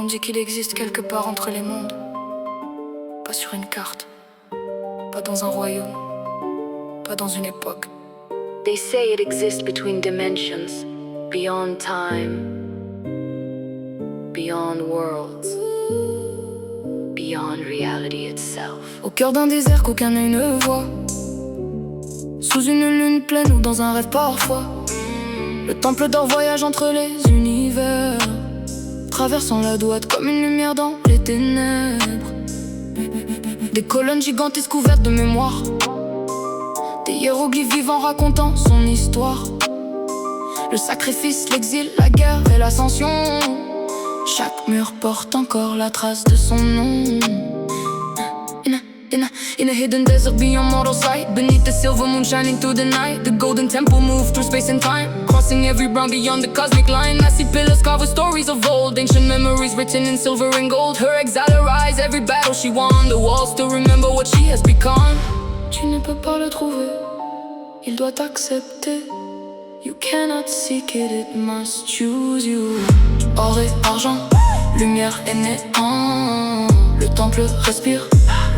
On dit qu'il existe quelque part entre les mondes. Pas sur une carte, pas dans un royaume, pas dans une époque. They say it exists between dimensions, beyond time, beyond worlds, beyond reality itself. Au cœur d'un désert qu'aucun œil ne voit, sous une lune pleine ou dans un rêve parfois, le temple d'or voyage entre les univers, traversant la douate comme une lumière dans les ténèbres. Des colonnes gigantesques couvertes de mémoire, des hiéroglyphes vivants racontant son histoire. Le sacrifice, l'exil, la guerre et l'ascension. Chaque mur porte encore la trace de son nom. In a hidden desert beyond mortal sight, beneath the silver moon shining through the night, the golden temple moved through space and time, crossing every bound beyond the cosmic line. Massive pillars carved with stories of old, ancient memories written in silver and gold. Her exile arise, every battle she won, the walls still remember what she has become. Tu ne peux pas le trouver, il doit t'accepter. You cannot seek it, it must choose you. Or et argent, lumière et néant, le temple respire,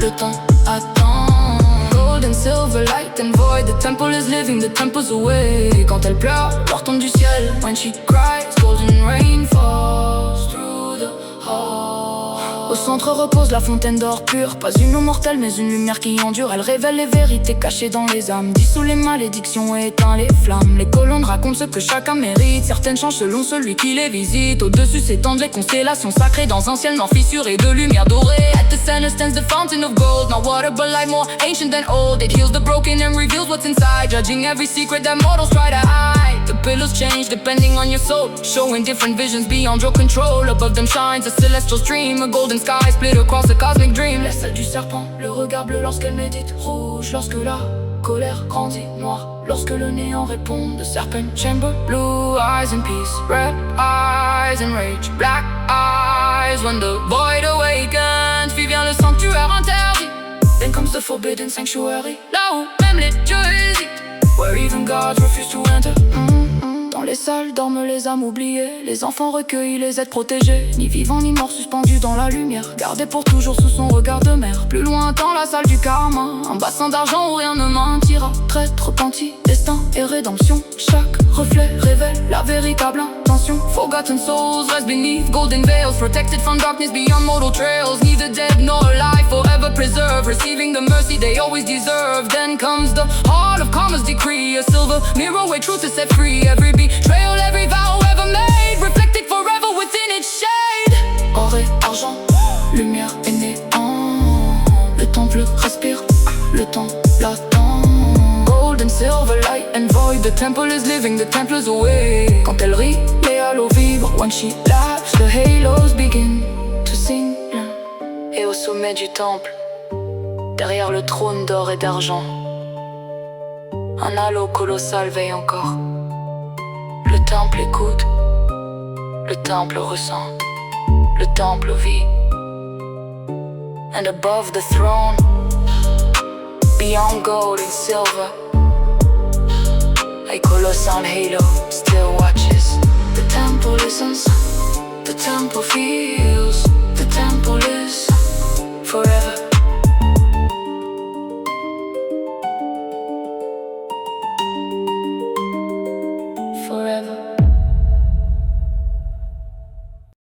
le temps attend. Gold and silver, light and void, the temple is living, the temple's away. Quand elle pleure, l'or tombe du ciel. When she cries, golden rain falls through the hall. Au centre repose la fontaine d'or pur, pas une eau mortelle mais une lumière qui endure. Elle révèle les vérités cachées dans les âmes, dissout les malédictions et éteint les flammes. Les colonnes racontent ce que chacun mérite, certaines changent selon celui qui les visite. Au-dessus s'étendent les constellations sacrées dans un ciel noir fissuré de lumière dorée. At the center stands the fountain of gold, not water but light, more ancient than old. It heals the broken and reveals what's inside, judging every secret that mortals try to hide. The pillars change depending on your soul, showing different visions beyond your control. Above them shines a celestial stream, a golden sky split across a cosmic dream. La salle du serpent, le regard bleu lorsqu'elle médite, rouge lorsque la colère grandit, noir lorsque le néant répond. The serpent chamber, blue eyes in peace, red eyes in rage, black eyes when the void awakens. Puis vient le sanctuaire interdit, then comes the forbidden sanctuary, là où même les dieux hésitent, where even gods refuse to enter. Dans les salles dorment les âmes oubliées, les enfants recueillis, les aides protégés, ni vivants ni morts suspendus dans la lumière, gardés pour toujours sous son regard de mer. Plus loin dans la salle du karma, un bassin d'argent où rien ne mentira. Traître, repenti, destin et rédemption, chaque reflet révèle la véritable intention. Forgotten souls rest beneath golden veils, protected from darkness beyond mortal trails. Neither dead nor alive, forever preserved, receiving the mercy they always deserve. Then comes the heart of karma's decree, a silver mirror where truth is set free. Every betrayal, every vow ever made, reflected forever within its shade. Or et argent, lumière et néant, le temple respire, le temps l'attend. Gold and silver, light and void, the temple is living, the temple is away. Quand elle rit, les halos vibrent. When she laughs, the halos begin to sing. Et au sommet du temple, derrière le trône d'or et d'argent, un halo colossal veille encore. Le temple écoute, le temple ressent, le temple vit. And above the throne, beyond gold and silver, a colossal halo still watching.